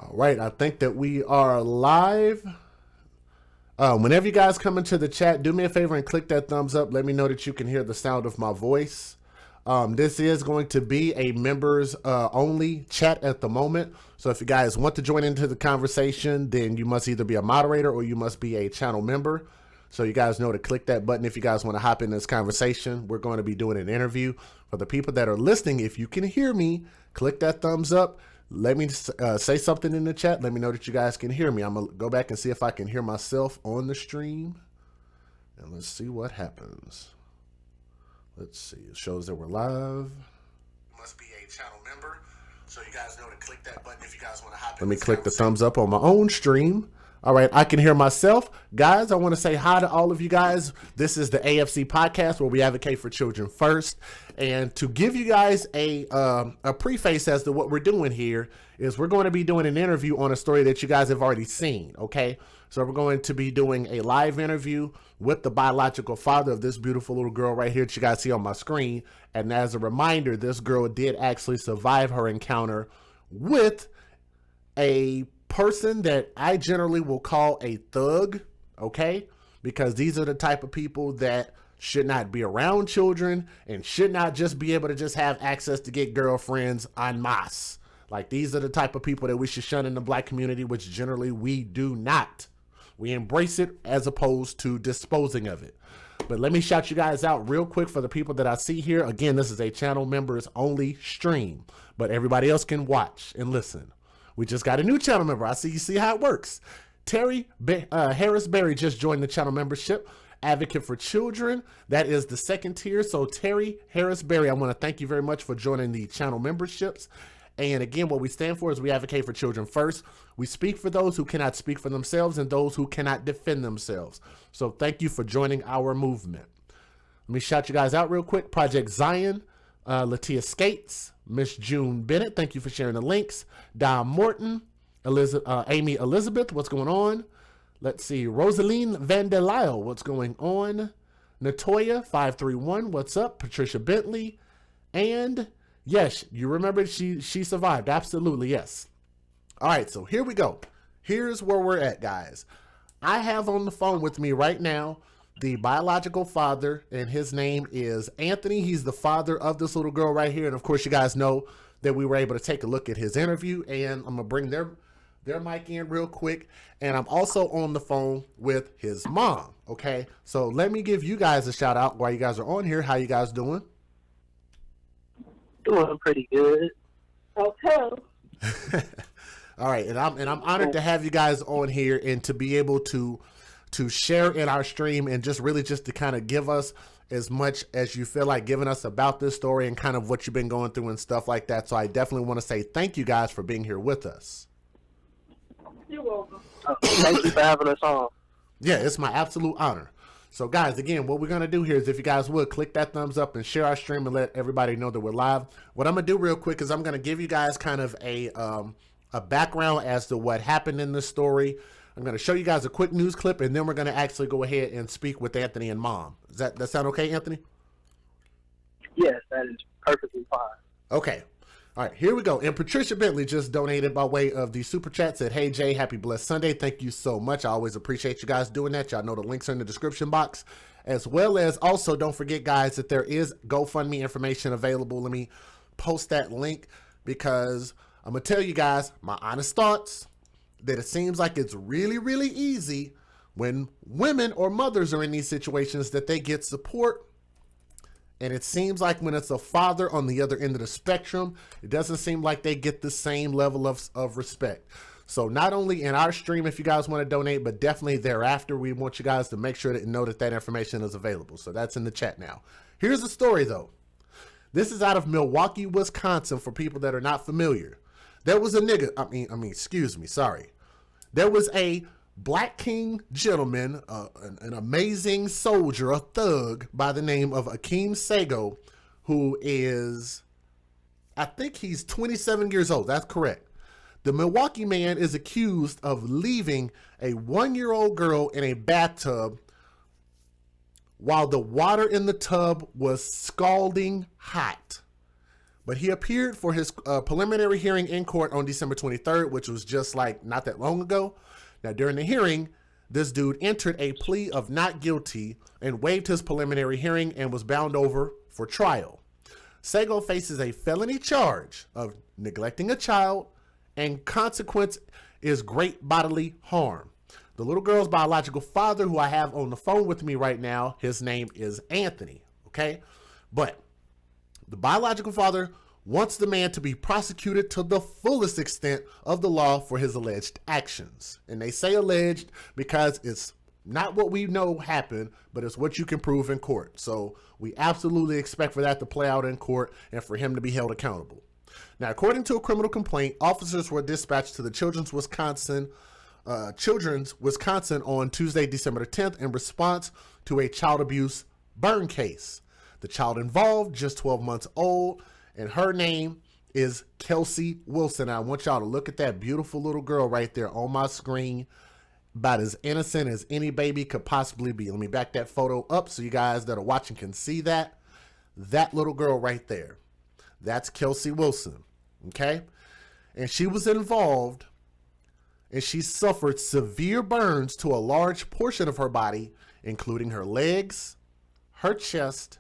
All right, I think that we are live. Whenever you guys come into the chat, do me a favor and click that thumbs up. Let me know that you can hear the sound of my voice. This is going to be a members only chat at the moment. So if you guys want to join into the conversation, then you must either be a moderator or you must be a channel member. So you guys know to click that button if you guys want to hop in this conversation. We're going to be doing an interview. For the people that are listening, if you can hear me, click that thumbs up. Let me say something in the chat. Let me know that you guys can hear me. I'm going to go back and see if I can hear myself on the stream. And let's see what happens. Let's see. It shows that we're live. You must be a channel member. So you guys know to click that button if you guys want to hop in. Let me click the thumbs up on my own stream. All right, I can hear myself. Guys, I want to say hi to all of you guys. This is the AFC podcast where we advocate for children first. And to give you guys a preface as to what we're doing here is we're going to be doing an interview on a story that you guys have already seen, okay? So we're going to be doing a live interview with the biological father of this beautiful little girl right here that you guys see on my screen. And as a reminder, this girl did actually survive her encounter with a person that I generally will call a thug, okay? Because these are the type of people that should not be around children and should not just be able to just have access to get girlfriends en masse. Like, these are the type of people that we should shun in the black community, which generally we do not. We embrace it as opposed to disposing of it. But let me shout you guys out real quick for the people that I see here. Again, this is a channel members only stream, but everybody else can watch and listen. We just got a new channel member. I see how it works. Terry Harris Berry just joined the channel membership. Advocate for Children. That is the second tier. So Terry Harris Berry, I want to thank you very much for joining the channel memberships. And again, what we stand for is we advocate for children first. We speak for those who cannot speak for themselves and those who cannot defend themselves. So thank you for joining our movement. Let me shout you guys out real quick. Project Zion, Latia Skates, Miss June Bennett, thank you for sharing the links. Don Morton, Amy Elizabeth, what's going on? Let's see, Rosaline Vandelisle, what's going on? Natoya 531, what's up? Patricia Bentley, and yes, you remember she survived, absolutely, yes. All right, so here we go. Here's where we're at, guys. I have on the phone with me right now the biological father, and his name is Anthony. He's the father of this little girl right here. And of course, you guys know that we were able to take a look at his interview, and I'm gonna bring their mic in real quick. And I'm also on the phone with his mom. Okay, so let me give you guys a shout out while you guys are on here. How you guys doing? Doing pretty good. Okay. All right, and I'm honored to have you guys on here and to be able to share in our stream and just to kind of give us as much as you feel like giving us about this story and kind of what you've been going through and stuff like that. So I definitely want to say thank you guys for being here with us. You're welcome. Thank you for having us on. Yeah, it's my absolute honor. So guys, again, what we're going to do here is if you guys would click that thumbs up and share our stream and let everybody know that we're live. What I'm going to do real quick is I'm going to give you guys kind of a background as to what happened in this story. I'm going to show you guys a quick news clip, and then we're going to actually go ahead and speak with Anthony and Mom. Does that sound okay, Anthony? Yes, that is perfectly fine. Okay. All right, here we go. And Patricia Bentley just donated by way of the super chat, said, "Hey, Jay, happy blessed Sunday." Thank you so much. I always appreciate you guys doing that. Y'all know the links are in the description box. As well as also, don't forget, guys, that there is GoFundMe information available. Let me post that link because I'm going to tell you guys my honest thoughts. That it seems like it's really, really easy when women or mothers are in these situations that they get support. And it seems like when it's a father on the other end of the spectrum, it doesn't seem like they get the same level of respect. So not only in our stream, if you guys want to donate, but definitely thereafter, we want you guys to make sure to know that information is available. So that's in the chat now. Here's the story, though. This is out of Milwaukee, Wisconsin, for people that are not familiar. There was a nigga, There was a Black King gentleman, an amazing soldier, a thug by the name of Akeem Saygo, who is, I think he's 27 years old. That's correct. The Milwaukee man is accused of leaving a 1-year-old girl in a bathtub while the water in the tub was scalding hot. But he appeared for his preliminary hearing in court on December 23rd, which was just like not that long ago. Now, during the hearing, this dude entered a plea of not guilty and waived his preliminary hearing and was bound over for trial. Saygo faces a felony charge of neglecting a child, and consequence is great bodily harm. The little girl's biological father, who I have on the phone with me right now, his name is Anthony, okay? But the biological father wants the man to be prosecuted to the fullest extent of the law for his alleged actions. And they say alleged because it's not what we know happened, but it's what you can prove in court. So we absolutely expect for that to play out in court and for him to be held accountable. Now, according to a criminal complaint, officers were dispatched to the Children's Wisconsin on Tuesday, December the 10th in response to a child abuse burn case. The child involved, just 12 months old, and her name is Kelsey Wilson. I want y'all to look at that beautiful little girl right there on my screen, about as innocent as any baby could possibly be. Let me back that photo up so you guys that are watching can see that. That little girl right there. That's Kelsey Wilson, okay? And she was involved, and she suffered severe burns to a large portion of her body, including her legs, her chest,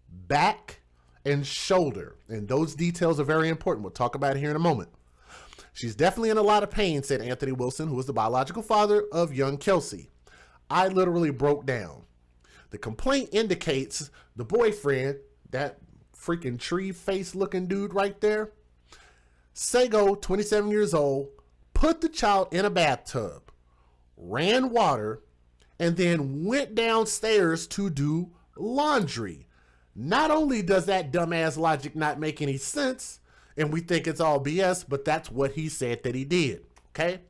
back, and shoulder. And those details are very important. We'll talk about it here in a moment. She's definitely in a lot of pain, said Anthony Wilson, who was the biological father of young Kelsey. I literally broke down. The complaint indicates the boyfriend, that freaking tree face looking dude right there, Saygo, 27 years old, put the child in a bathtub, ran water, and then went downstairs to do laundry. Not only does that dumbass logic not make any sense, and we think it's all BS, but that's what he said that he did, okay?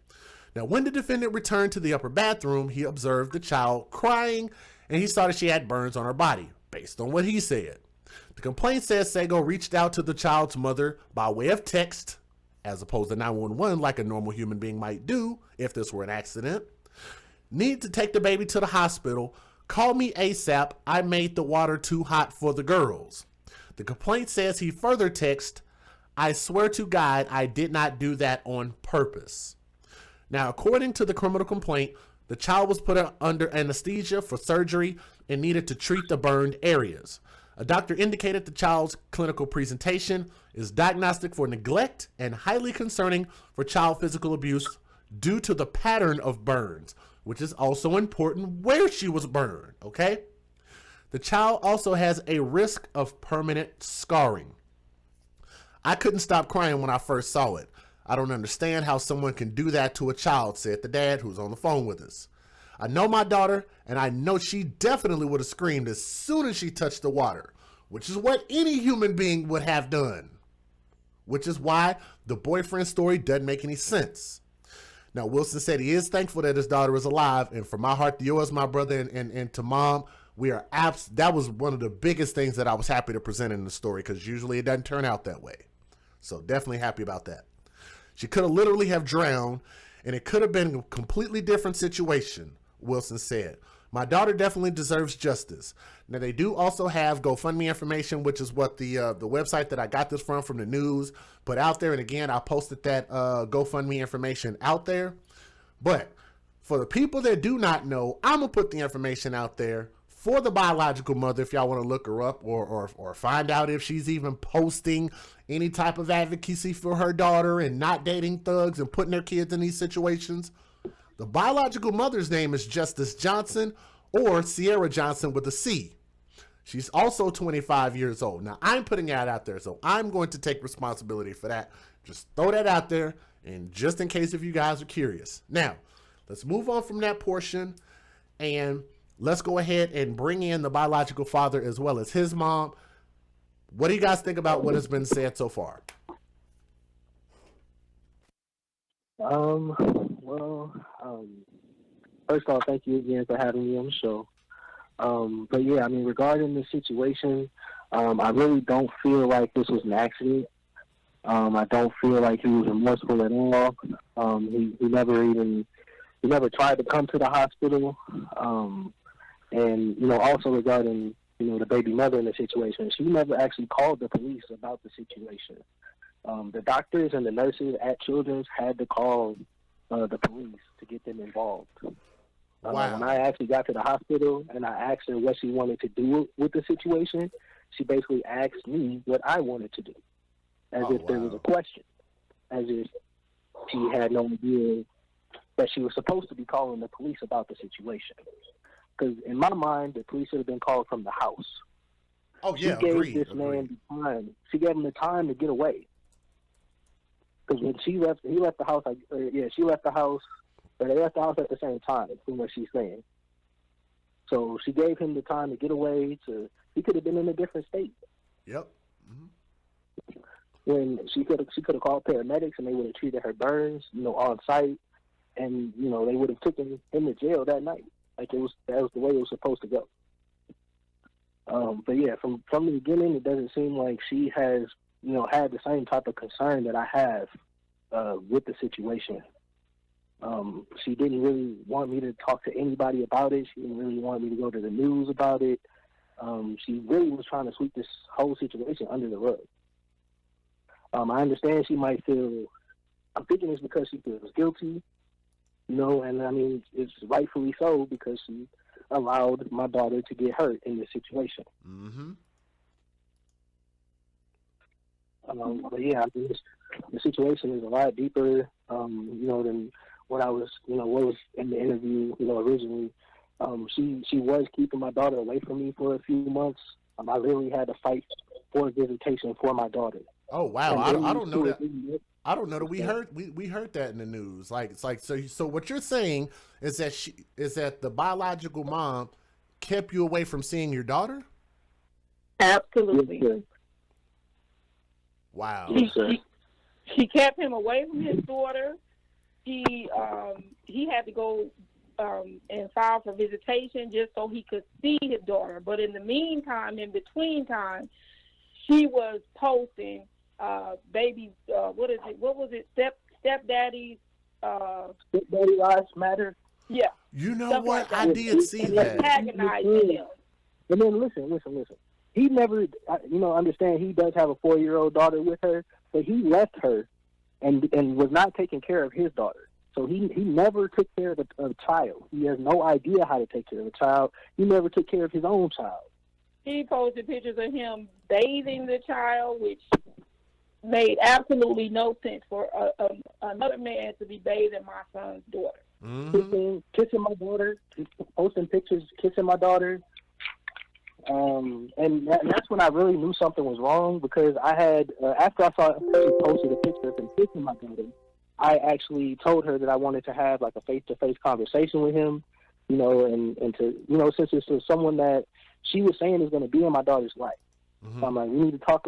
Now, when the defendant returned to the upper bathroom, he observed the child crying, and he saw that she had burns on her body, based on what he said. The complaint says Saygo reached out to the child's mother by way of text, as opposed to 911 like a normal human being might do if this were an accident. Need to take the baby to the hospital. Call me ASAP. I made the water too hot for the girls. The complaint says he further texted, I swear to God, I did not do that on purpose. Now, according to the criminal complaint, the child was put under anesthesia for surgery and needed to treat the burned areas. A doctor indicated the child's clinical presentation is diagnostic for neglect and highly concerning for child physical abuse due to the pattern of burns, which is also important where she was burned, okay? The child also has a risk of permanent scarring. I couldn't stop crying when I first saw it. I don't understand how someone can do that to a child, said the dad who's on the phone with us. I know my daughter, and I know she definitely would have screamed as soon as she touched the water, which is what any human being would have done, which is why the boyfriend story doesn't make any sense. Now, Wilson said he is thankful that his daughter is alive, and from my heart to yours, my brother, and to mom, we are that was one of the biggest things that I was happy to present in the story, because usually it doesn't turn out that way. So definitely happy about that. She could have literally have drowned, and it could have been a completely different situation, Wilson said. My daughter definitely deserves justice. Now, they do also have GoFundMe information, which is what the website that I got this from the news, put out there. And again, I posted that GoFundMe information out there. But for the people that do not know, I'm going to put the information out there for the biological mother if y'all want to look her up or find out if she's even posting any type of advocacy for her daughter and not dating thugs and putting her kids in these situations. The biological mother's name is Justice Johnson, or Sierra Johnson with a C. She's also 25 years old. Now, I'm putting that out there, so I'm going to take responsibility for that. Just throw that out there, and just in case if you guys are curious. Now, let's move on from that portion, and let's go ahead and bring in the biological father as well as his mom. What do you guys think about what has been said so far? First off, thank you again for having me on the show. But yeah, I mean, regarding the situation, I really don't feel like this was an accident. I don't feel like he was remorseful at all. He never tried to come to the hospital. And, also regarding, the baby mother in the situation. She never actually called the police about the situation. The doctors and the nurses at Children's had to call the police to get them involved. Wow. When I actually got to the hospital and I asked her what she wanted to do with the situation, she basically asked me what I wanted to do, as if there was a question, as if she had no idea that she was supposed to be calling the police about the situation. Because in my mind, the police should have been called from the house. Oh yeah, she gave agreed. this man the time. She gave him the time to get away. Because when he left the house. She left the house. But they left the house at the same time, from what she's saying. So she gave him the time to get away. He could have been in a different state. Yep. When she could have called paramedics and they would have treated her burns, on site, and they would have taken him to jail that night. Like that was the way it was supposed to go. But yeah, from the beginning, it doesn't seem like she has had the same type of concern that I have with the situation. She didn't really want me to talk to anybody about it. She didn't really want me to go to the news about it. She really was trying to sweep this whole situation under the rug. I understand she might feel, I'm thinking it's because she feels guilty, and I mean, it's rightfully so because she allowed my daughter to get hurt in this situation. But yeah, I mean, the situation is a lot deeper, than what was in the interview, originally. She was keeping my daughter away from me for a few months. I literally had to fight for visitation for my daughter. Oh wow! I don't know that. I don't know that we heard that in the news. So what you're saying is that the biological mom kept you away from seeing your daughter? Absolutely. Yes, wow. She kept him away from his daughter. He had to go and file for visitation just so he could see his daughter. But in the meantime, in between time, she was posting baby. What was it? Stepdaddy's. Stepdaddy lives matter. Yeah. You know Stuff what? like I did see that. Antagonizing him. And then listen. He never, understand he does have a 4-year-old daughter with her, but he left her and was not taking care of his daughter. So he never took care of a child. He has no idea how to take care of a child. He never took care of his own child. He posted pictures of him bathing the child, which made absolutely no sense for another man to be bathing my son's daughter. Kissing my daughter, posting pictures, kissing my daughter. And that's when I really knew something was wrong, because I had, after I saw she posted a picture of him kissing my daughter, I actually told her that I wanted to have like a face-to-face conversation with him, and to, since it's someone that she was saying is going to be in my daughter's life. So I'm like, we need to talk.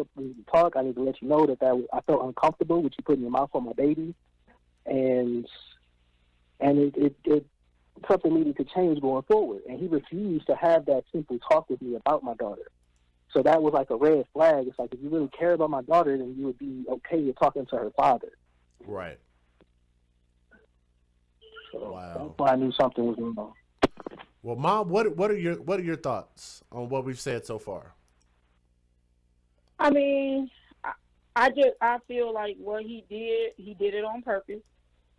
I need to let you know that I felt uncomfortable with you putting your mouth on my baby, and it something needed to change going forward. And he refused to have that simple talk with me about my daughter. So that was like a red flag. It's like, if you really care about my daughter, then you would be okay with talking to her father. Right. So wow. That's why I knew something was wrong. Well, Mom, what are your thoughts on what we've said so far? I mean, I feel like what he did it on purpose.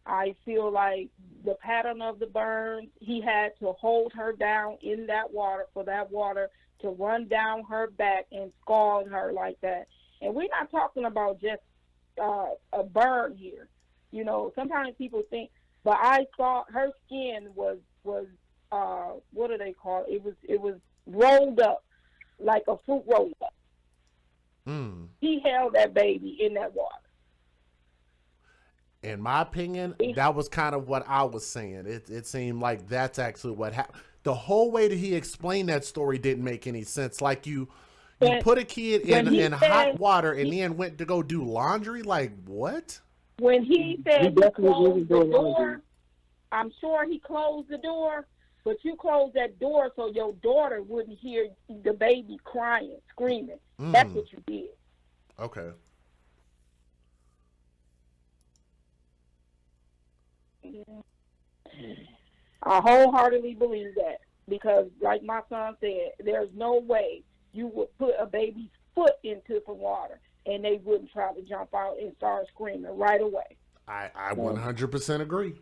I feel like the pattern of the burns, he had to hold her down in that water for that water to run down her back and scald her like that. And we're not talking about just a burn here. Sometimes people think, but I saw her skin was what do they call it? It was rolled up like a fruit roll up. He held that baby in that water. In my opinion, that was kind of what I was saying. It seemed like that's actually what happened. The whole way that he explained that story didn't make any sense. Like you put a kid in hot water and then went to go do laundry. Like what? When he said he closed the door, I'm sure he closed the door, but you closed that door so your daughter wouldn't hear the baby crying, screaming. That's what you did. Okay. I wholeheartedly believe that. because, like my son said, there's no way you would put a baby's foot into some water and they wouldn't try to jump out and start screaming right away. I 100% agree.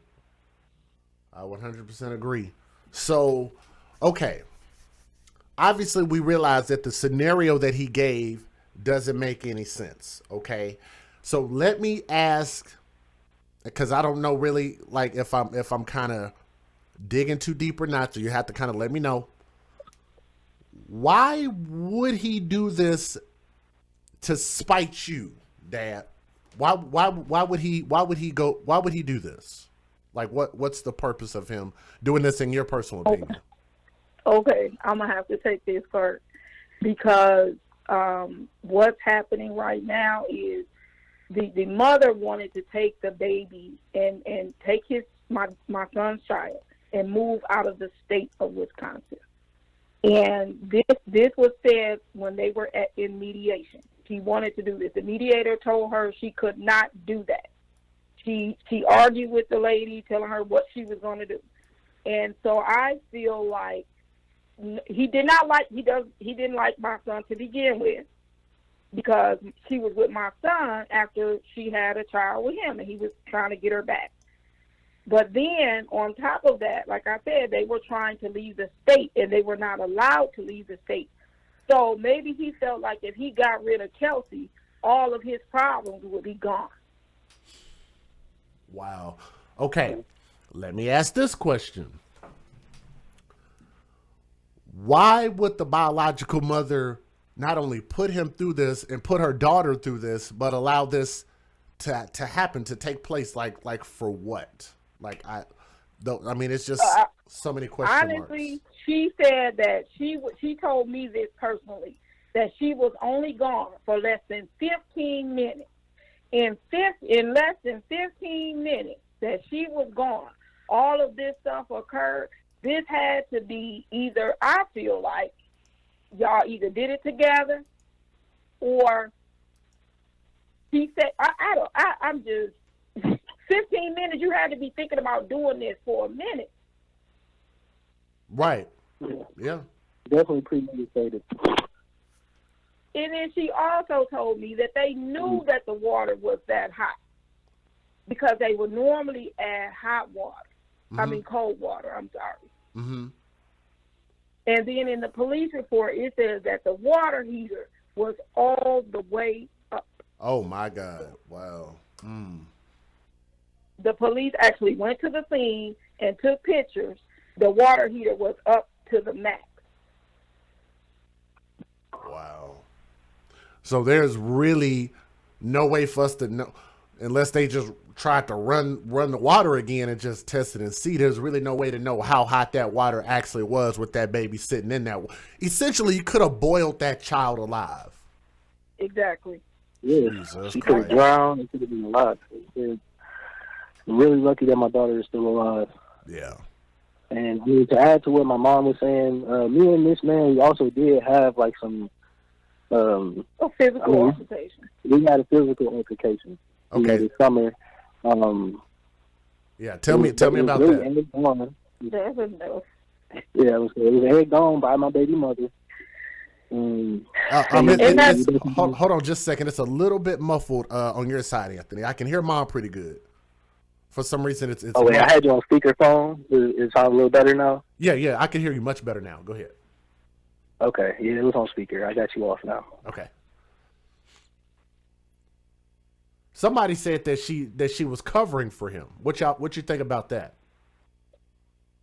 I 100% agree. So, okay. Obviously, we realize that the scenario that he gave doesn't make any sense. Okay. So let me ask, because I don't know really like if I'm kind of digging too deep or not. So you have to kind of let me know. Why would he do this to spite you, Dad? Why would he do this? Like what's the purpose of him doing this in your personal opinion? Okay, I'm gonna have to take this part because what's happening right now is the mother wanted to take the baby and take my son's child and move out of the state of Wisconsin. And this was said when they were in mediation. She wanted to do this. The mediator told her she could not do that. She argued with the lady, telling her what she was going to do. And so I feel like he didn't like my son to begin with, because she was with my son after she had a child with him, and he was trying to get her back. But then, on top of that, like I said, they were trying to leave the state, and they were not allowed to leave the state. So maybe he felt like if he got rid of Kelsey, all of his problems would be gone. Wow. Okay, let me ask this question. Why would the biological mother not only put him through this and put her daughter through this, but allow this to happen, to take place? Like for what? I mean, it's just so many question honestly, marks. She said that she told me this personally, that she was only gone for less than 15 minutes. In less than 15 minutes that she was gone, all of this stuff occurred. This had to be either, I feel like, y'all either did it together, or she said, I'm just, 15 minutes, you had to be thinking about doing this for a minute. Right. Yeah. Definitely premeditated. And then she also told me that they knew that the water was that hot because they would normally add hot water. Mm-hmm. I mean, cold water, I'm sorry. Mm-hmm. And then in the police report, it says that the water heater was all the way up. Oh, my God. Wow. The police actually went to the scene and took pictures. The water heater was up to the max. Wow. So there's really no way for us to know, unless they just tried to run the water again and just test it and see. There's really no way to know how hot that water actually was with that baby sitting in that. Essentially, you could have boiled that child alive. Exactly. Yeah, Jesus she could have drowned. It could have been a lot. I'm really lucky that my daughter is still alive. Yeah. And to add to what my mom was saying, me and this man, we also did have like some physical altercation. We had a physical altercation. Okay. This summer. Yeah. Tell me about that. That's enough. Yeah, it was egged on by my baby mother. Hold on just a second. It's a little bit muffled on your side, Anthony. I can hear Mom pretty good. For some reason, it's. Oh wait, I had you on speakerphone. Is it sound a little better now? Yeah, I can hear you much better now. Go ahead. Okay, yeah, it was on speaker. I got you off now. Okay. Somebody said that she was covering for him. What you think about that?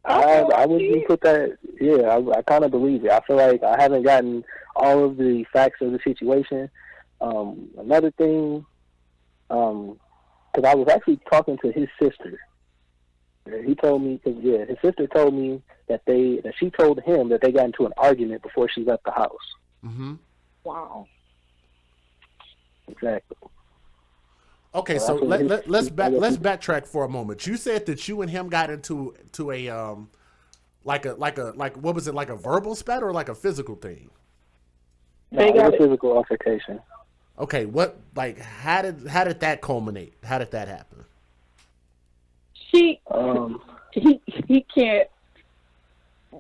I wouldn't put that. Yeah, I kind of believe it. I feel like I haven't gotten all of the facts of the situation. Another thing, because I was actually talking to his sister. He told me, his sister told me that she told him that they got into an argument before she left the house. Mm-hmm. Wow. Exactly. Okay, so let's backtrack for a moment. You said that you and him got into a like what was it, like a verbal spat or like a physical thing? No, it was a physical altercation. Okay, how did that culminate? How did that happen? He can't.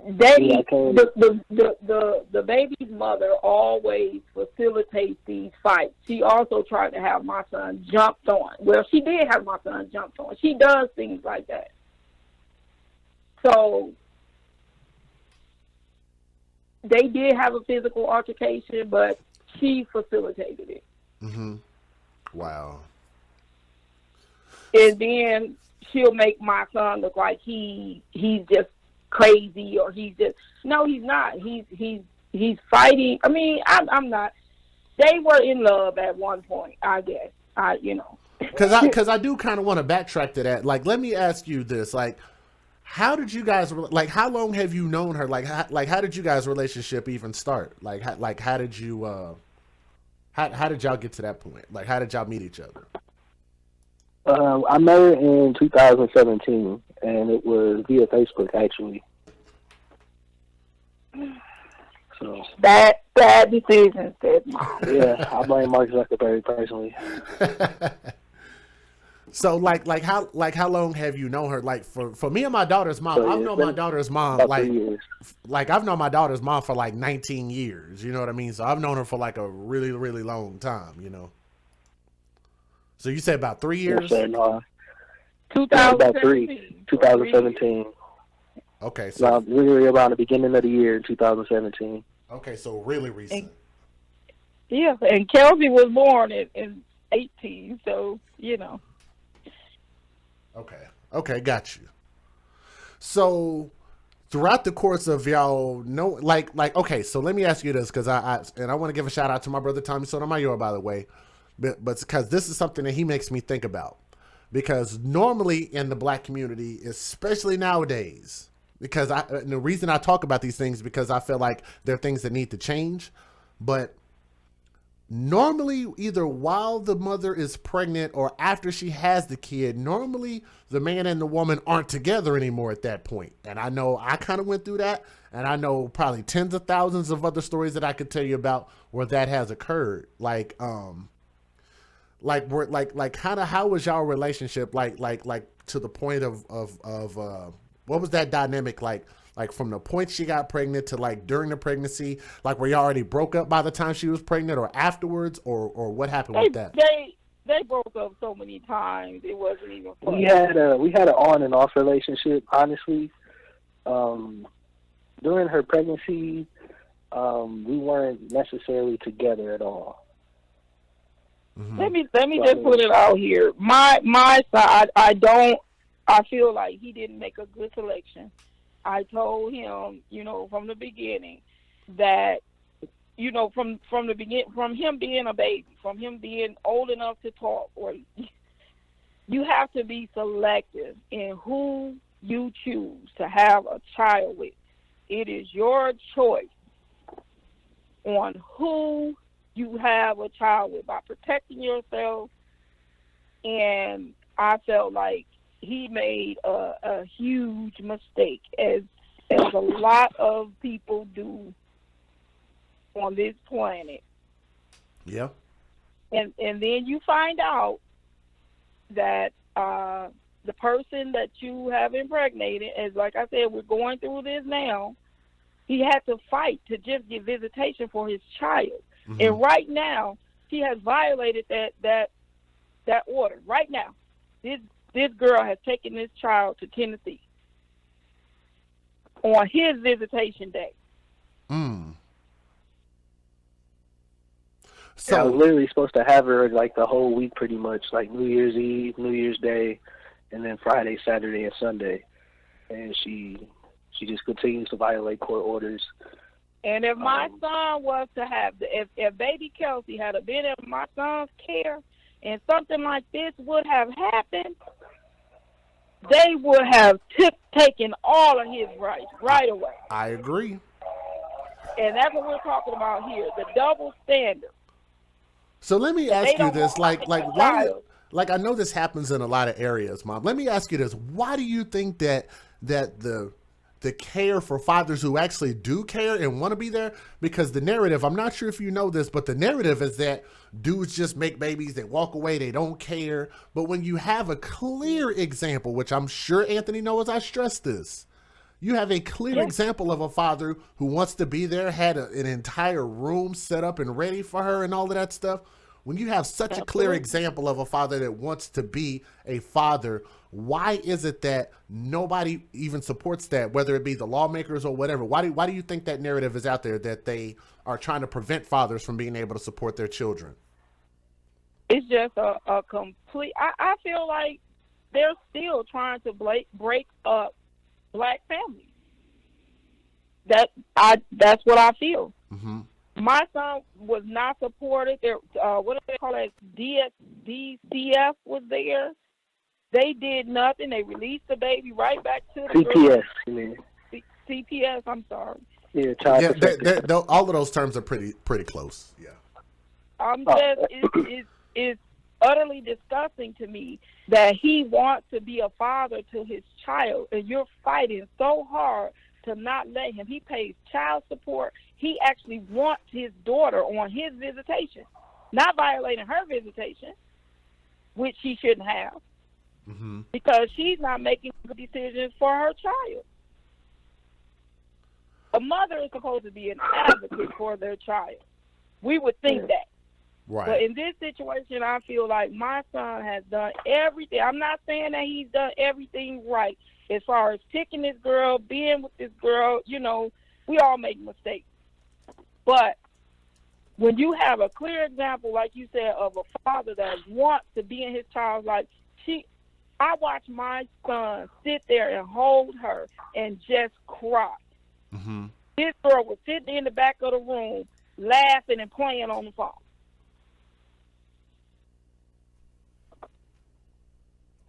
they the baby's mother always facilitates these fights. She also tried to have my son jumped on. Well, she did have my son jumped on. She does things like that. So they did have a physical altercation, but she facilitated it. Mm-hmm. Wow. And then she'll make my son look like he's just crazy, or he's not. He's fighting. I mean, I'm not. They were in love at one point, I guess. Because I do kind of want to backtrack to that. Like, let me ask you this. Like, how did you guys, like, how long have you known her? Like, how did you guys' relationship even start? Like, how did you, how did y'all get to that point? Like, how did y'all meet each other? I met her in 2017, and it was via Facebook, actually. So bad decision, said Mom. Yeah, I blame Mark Zuckerberg personally. So like how long have you known her? Like for me and my daughter's mom, I've known my daughter's mom like I've known my daughter's mom for like 19 years. You know what I mean? So I've known her for like a really, really long time. You know. So you say about 3 years? Yes, no. 2017. 2017. Okay, so really around the beginning of the year, 2017. Okay, so really recent. And Kelsey was born in 18, so you know. Okay, got you. So throughout the course of y'all know, like okay, so let me ask you this, because I want to give a shout out to my brother Tommy Sotomayor, by the way. But because this is something that he makes me think about, because normally in the black community, especially nowadays, because and the reason I talk about these things because I feel like they're things that need to change, but normally either while the mother is pregnant or after she has the kid, normally the man and the woman aren't together anymore at that point. And I know I kind of went through that, and I know probably tens of thousands of other stories that I could tell you about where that has occurred. Like kind of how was y'all relationship like to the point of what was that dynamic like from the point she got pregnant to like during the pregnancy, like were y'all already broke up by the time she was pregnant or afterwards, or what happened with that? They broke up so many times it wasn't even funny. We had an on and off relationship, honestly. During her pregnancy, we weren't necessarily together at all. Mm-hmm. Let me just put it out here. My side, I feel like he didn't make a good selection. I told him, from the beginning that, from the beginning, from him being a baby, from him being old enough to talk, or you have to be selective in who you choose to have a child with. It is your choice on who you have a child with by protecting yourself. And I felt like he made a huge mistake, as a lot of people do on this planet. Yeah. And then you find out that the person that you have impregnated, as like I said, we're going through this now, he had to fight to just get visitation for his child. Mm-hmm. And right now, he has violated that order. Right now, this girl has taken this child to Tennessee on his visitation day. So I was literally supposed to have her like the whole week, pretty much, like New Year's Eve, New Year's Day, and then Friday, Saturday, and Sunday. And she just continues to violate court orders. And if my son was to have, if baby Kelsey had been in my son's care and something like this would have happened, they would have taken all of his rights right away. I agree. And that's what we're talking about here, the double standard. So let me ask you this, like I know this happens in a lot of areas, Mom. Let me ask you this. Why do you think that the care for fathers who actually do care and want to be there? Because the narrative, I'm not sure if you know this, but the narrative is that dudes just make babies, they walk away, they don't care. But when you have a clear example, which I'm sure Anthony knows, I stress this, You have a clear Yeah. example of a father who wants to be there, had an entire room set up and ready for her and all of that stuff. When you have such a clear Absolutely. example of a father that wants to be a father, why is it that nobody even supports that, whether it be the lawmakers or whatever? Why do you think that narrative is out there that they are trying to prevent fathers from being able to support their children? It's just a complete. I feel like they're still trying to break up black families. That's what I feel. Mm-hmm. My son was not supported. There, what do they call it? DCF was there. They did nothing. They released the baby right back to the CPS, you mean? CPS. I'm sorry. Yeah, child Yeah, protective. all of those terms are pretty close. Yeah. I'm just it's utterly disgusting to me that he wants to be a father to his child, and you're fighting so hard to not let him. He pays child support. He actually wants his daughter on his visitation, not violating her visitation, which she shouldn't have, Mm-hmm. because she's not making good decisions for her child. A mother is supposed to be an advocate for their child. We would think that. Right. But in this situation, I feel like my son has done everything. I'm not saying that he's done everything right as far as picking this girl, being with this girl. You know, we all make mistakes. But when you have a clear example, like you said, of a father that wants to be in his child's life, I watched my son sit there and hold her and just cry. Mm-hmm. This girl was sitting in the back of the room laughing and playing on the phone.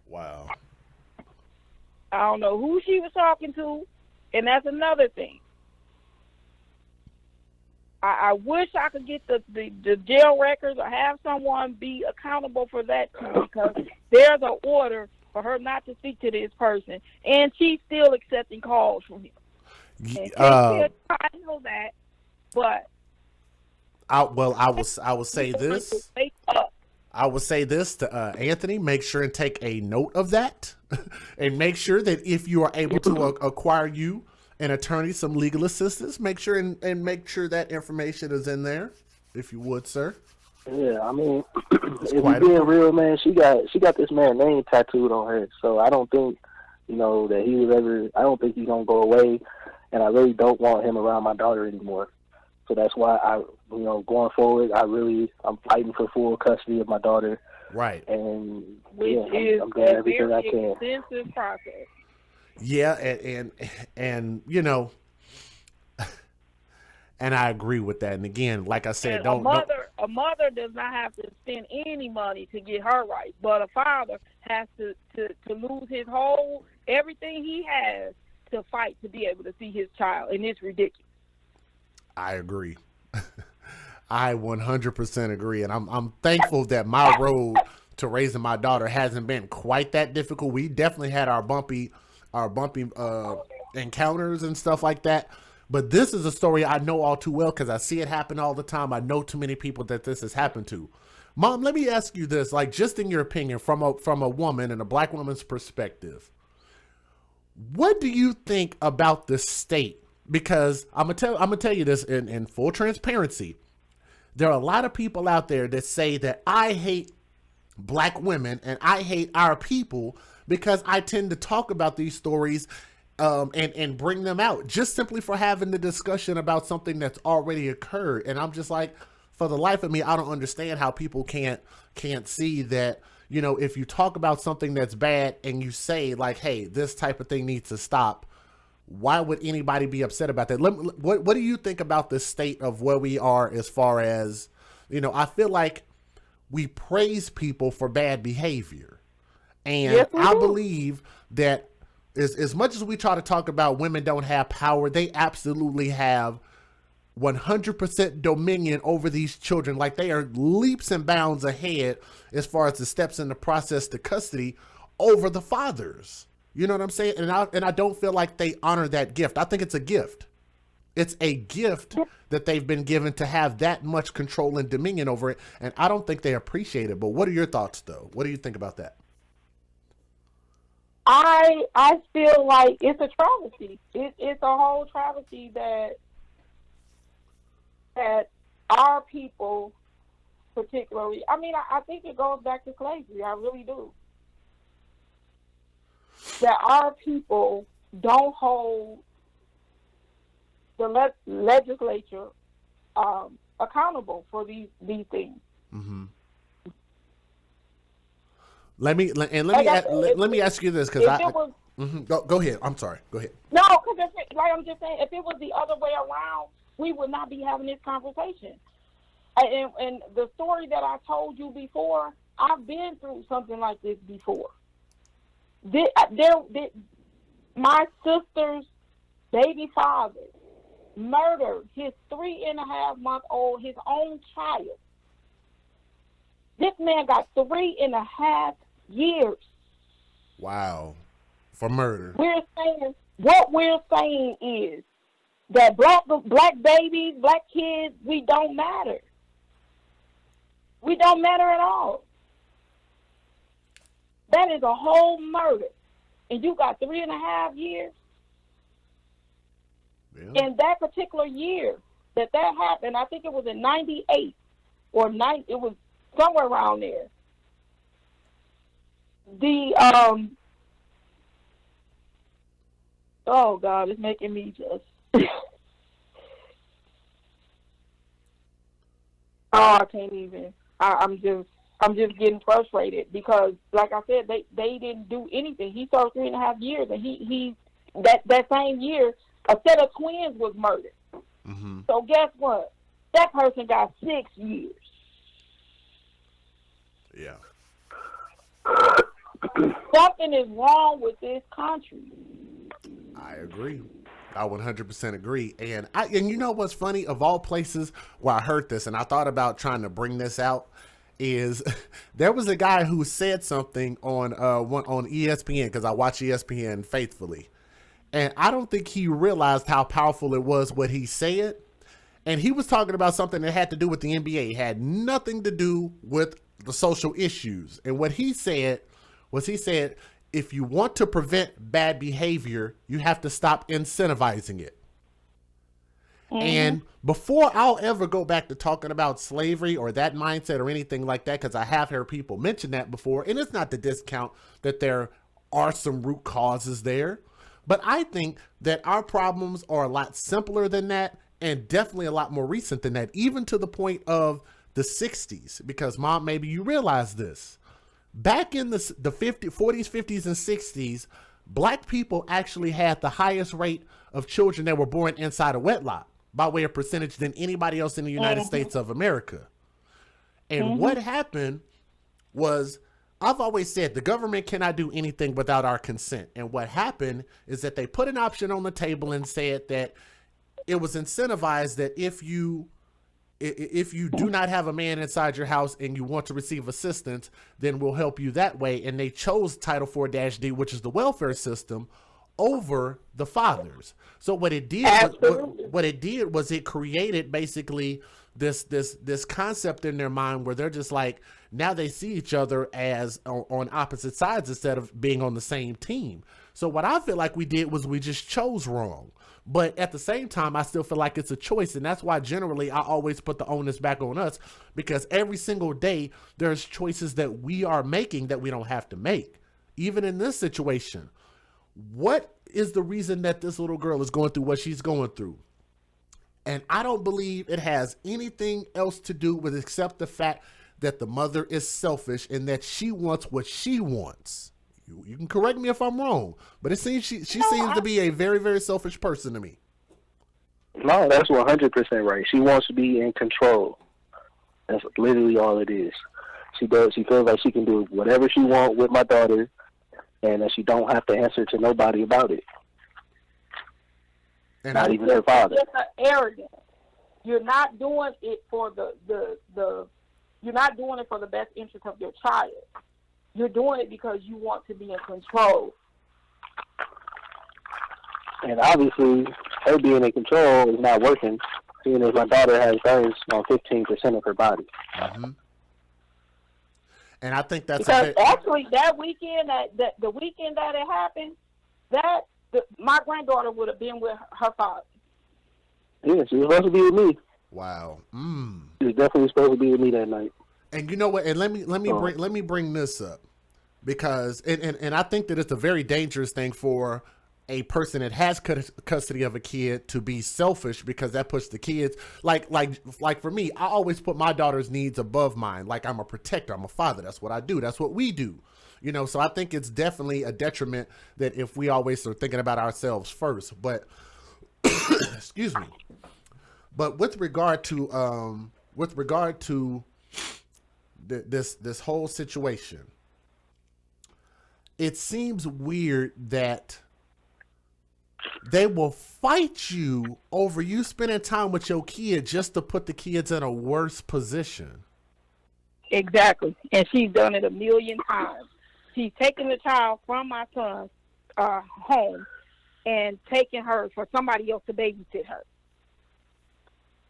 Wow. I don't know who she was talking to, and that's another thing. I wish I could get the jail records or have someone be accountable for that too, because there's an order for her not to speak to this person, and she's still accepting calls from him. And I know that, but I will say this. Wake up. I will say this to Anthony: make sure and take a note of that, and make sure that if you are able to acquire you an attorney, some legal assistance, make sure and make sure that information is in there, if you would, sir. Yeah, I mean, if you're being real, man, she got this man's name tattooed on her. So I don't think, that he was ever. I don't think he's gonna go away, and I really don't want him around my daughter anymore. So that's why going forward, I'm fighting for full custody of my daughter. Right. And which is I'm doing everything I can. Extensive process. Yeah, and and I agree with that. And again, like I said, a mother does not have to spend any money to get her rights, but a father has to lose his whole everything he has to fight to be able to see his child, and it's ridiculous. I agree. I 100% agree, and I'm thankful that my road to raising my daughter hasn't been quite that difficult. We definitely had our bumpy encounters and stuff like that, but this is a story I know all too well because I see it happen all the time. I know too many people that this has happened to. Mom, let me ask you this, like, just in your opinion, from a woman and a black woman's perspective, what do you think about the state? Because I'm gonna tell you this in full transparency. There are a lot of people out there that say that I hate black women and I hate our people because I tend to talk about these stories and bring them out just simply for having the discussion about something that's already occurred. And I'm just like, for the life of me, I don't understand how people can't see that, if you talk about something that's bad and you say like, hey, this type of thing needs to stop, why would anybody be upset about that? What do you think about the state of where we are as far as, I feel like we praise people for bad behavior. And yes, I believe that as much as we try to talk about women don't have power, they absolutely have 100% dominion over these children. Like, they are leaps and bounds ahead as far as the steps in the process to custody over the fathers. You know what I'm saying? And I don't feel like they honor that gift. I think it's a gift. It's a gift that they've been given to have that much control and dominion over it. And I don't think they appreciate it. But what are your thoughts, though? What do you think about that? I feel like it's a travesty. It's a whole travesty that our people, particularly, I mean, I think it goes back to slavery. I really do. That our people don't hold the legislature accountable for these things. Mm-hmm. Let me ask you this, because go ahead. I'm sorry. Go ahead. No, because like I'm just saying, if it was the other way around, we would not be having this conversation. And the story that I told you before, I've been through something like this before. My sister's baby father murdered his 3.5-month-old, his own child. This man got 3.5 years. Wow. For murder. What we're saying is that black babies, black kids, we don't matter. We don't matter at all. That is a whole murder. And you got 3.5 years. Yeah. In that particular year that happened, I think it was in 98 or 9, it was somewhere around there. Oh God, it's making me just I can't even. I'm just getting frustrated because, like I said, they didn't do anything. He served 3.5 years, and he that same year, a set of twins was murdered. Mm-hmm. So guess what? That person got 6 years. Yeah. Something is wrong with this country. I agree. I 100% agree. And you know what's funny? Of all places where I heard this, and I thought about trying to bring this out, is there was a guy who said something on ESPN, because I watch ESPN faithfully, and I don't think he realized how powerful it was what he said. And he was talking about something that had to do with the NBA. It had nothing to do with the social issues. And what he said was, if you want to prevent bad behavior, you have to stop incentivizing it. Mm-hmm. And before I'll ever go back to talking about slavery or that mindset or anything like that, because I have heard people mention that before, and it's not to discount that there are some root causes there, but I think that our problems are a lot simpler than that, and definitely a lot more recent than that, even to the point of the 60s, because Mom, maybe you realize this. Back in the 40s, 50s, and 60s, black people actually had the highest rate of children that were born inside of wedlock by way of percentage than anybody else in the United States of America. And what happened was, I've always said the government cannot do anything without our consent. And what happened is that they put an option on the table and said that it was incentivized that if you do not have a man inside your house and you want to receive assistance, then we'll help you that way. And they chose Title 4-D, which is the welfare system, over the fathers. So what it did, was it created basically this concept in their mind where they're just like, now they see each other as on opposite sides instead of being on the same team. So what I feel like we did was we just chose wrong. But at the same time, I still feel like it's a choice. And that's why generally I always put the onus back on us, because every single day there's choices that we are making that we don't have to make. Even in this situation, what is the reason that this little girl is going through what she's going through? And I don't believe it has anything else to do with except the fact that the mother is selfish and that she wants what she wants. You can correct me if I'm wrong, but it seems she seems to be a very, very selfish person to me. No, that's 100% right. She wants to be in control. That's literally all it is. She feels like she can do whatever she wants with my daughter, and that she don't have to answer to nobody about it. And not even her father. It's arrogant. You're not doing it for you're not doing it for the best interest of your child. You're doing it because you want to be in control. And obviously, her being in control is not working, seeing as my daughter has burns on 15% of her body. Mm-hmm. And I think that's because actually that weekend that the weekend that it happened, my granddaughter would have been with her father. Yeah, she was supposed to be with me. wow. She was definitely supposed to be with me that night. And you know what? And let me bring this up, because and I think that it's a very dangerous thing for a person that has custody of a kid to be selfish, because that puts the kids like for me, I always put my daughter's needs above mine. Like, I'm a protector, I'm a father. That's what I do. That's what we do. You know, so I think it's definitely a detriment that if we always are thinking about ourselves first. But excuse me. But with regard to this whole situation, it seems weird that they will fight you over you spending time with your kid just to put the kids in a worse position. Exactly. And she's done it a million times. She's taken the child from my son's home and taking her for somebody else to babysit her.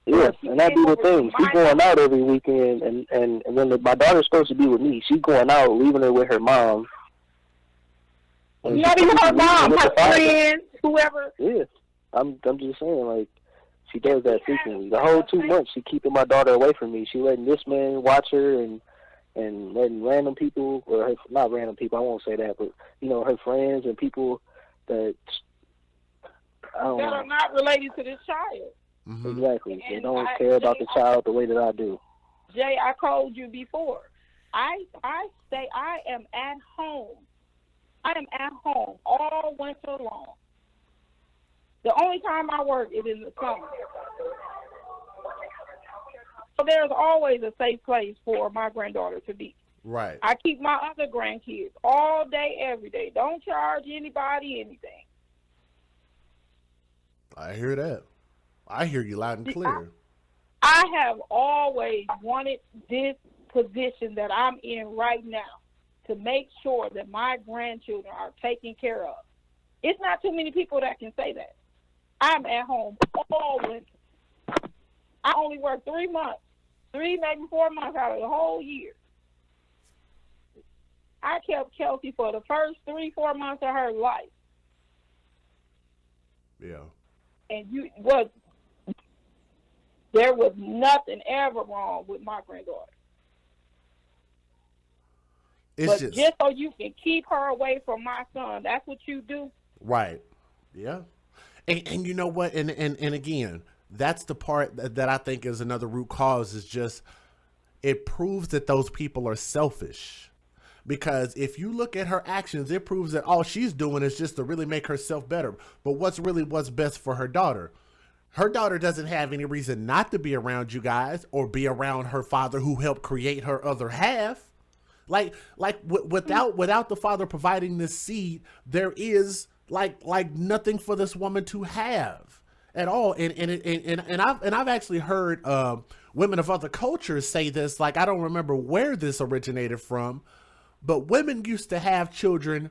Yeah, and that be the thing. She's going out every weekend, and when my daughter's supposed to be with me, she's going out, leaving her with her mom. Not even her mom, her friends, whoever. Yeah, I'm just saying, like, she does that frequently. The whole 2 months, she keeping my daughter away from me. She letting this man watch her, and letting random people, or her, not random people, I won't say that, but, you know, her friends and people that are not related to this child. Mm-hmm. Exactly. They don't care about the child the way that I do. Jay, I told you before. I am at home. I am at home all winter long. The only time I work is in the summer. So there's always a safe place for my granddaughter to be. Right. I keep my other grandkids all day, every day. Don't charge anybody anything. I hear that. I hear you loud and clear. I have always wanted this position that I'm in right now to make sure that my grandchildren are taken care of. It's not too many people that can say that. I'm at home all winter. I only work 3 months, 3, maybe 4 months out of the whole year. I kept Kelsey for the first 3-4 months of her life. Yeah. And there was nothing ever wrong with my granddaughter. But just so you can keep her away from my son, that's what you do. Right. Yeah. And you know what? And again, that's the part that I think is another root cause, is just it proves that those people are selfish. Because if you look at her actions, it proves that all she's doing is just to really make herself better. But what's best for her daughter? Her daughter doesn't have any reason not to be around you guys or be around her father, who helped create her other half. Without the father providing this seed, there is like nothing for this woman to have at all. And I've actually heard women of other cultures say this. Like, I don't remember where this originated from, but women used to have children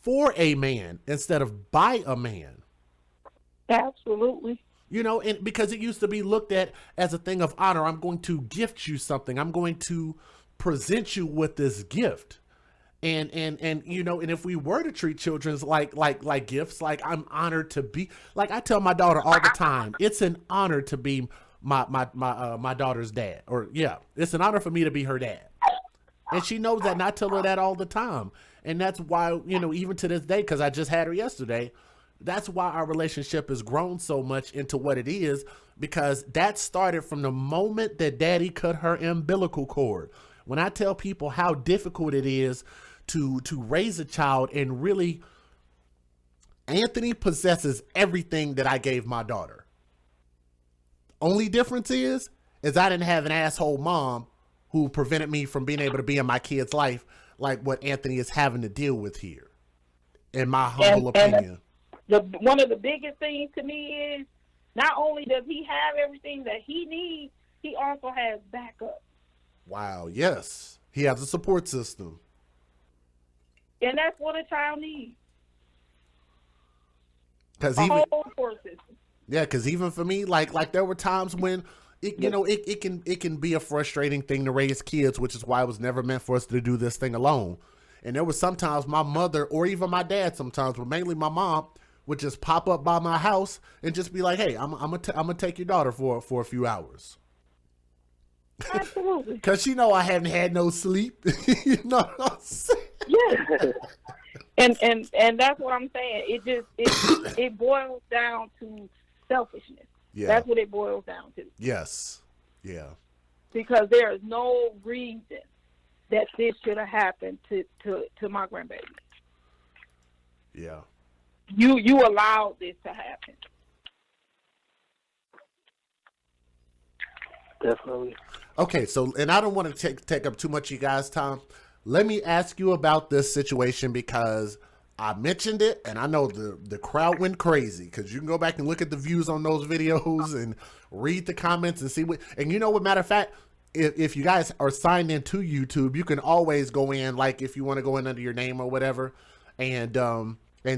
for a man instead of by a man. Absolutely. You know, and because it used to be looked at as a thing of honor. I'm going to gift you something. I'm going to present you with this gift. And you know, and if we were to treat children like gifts, like, I'm honored to be, like, I tell my daughter all the time, it's an honor to be my daughter's dad. Or yeah, it's an honor for me to be her dad. And she knows that, and I tell her that all the time. And that's why, you know, even to this day, because I just had her yesterday, that's why our relationship has grown so much into what it is, because that started from the moment that daddy cut her umbilical cord. When I tell people how difficult it is to raise a child, and really, Anthony possesses everything that I gave my daughter. Only difference is I didn't have an asshole mom who prevented me from being able to be in my kid's life like what Anthony is having to deal with here, in my humble opinion. One of the biggest things to me is, not only does he have everything that he needs, he also has backup. Wow, yes. He has a support system. And that's what a child needs. Whole support system. Yeah, because even for me, like there were times when, it can be a frustrating thing to raise kids, which is why it was never meant for us to do this thing alone. And there was sometimes my mother or even my dad sometimes, but mainly my mom, would just pop up by my house and just be like, "Hey, I'm gonna take your daughter for a few hours." Absolutely. Because she know I hadn't had no sleep. You know what I'm saying? Yeah. And that's what I'm saying. It boils down to selfishness. Yeah. That's what it boils down to. Yes. Yeah. Because there is no reason that this should have happened to my grandbaby. Yeah. You allowed this to happen. Definitely. Okay, so, and I don't want to take up too much of you guys' time. Let me ask you about this situation because I mentioned it, and I know the crowd went crazy because you can go back and look at the views on those videos and read the comments and see what. And you know what? Matter of fact, if you guys are signed into YouTube, you can always go in, like if you want to go in under your name or whatever, and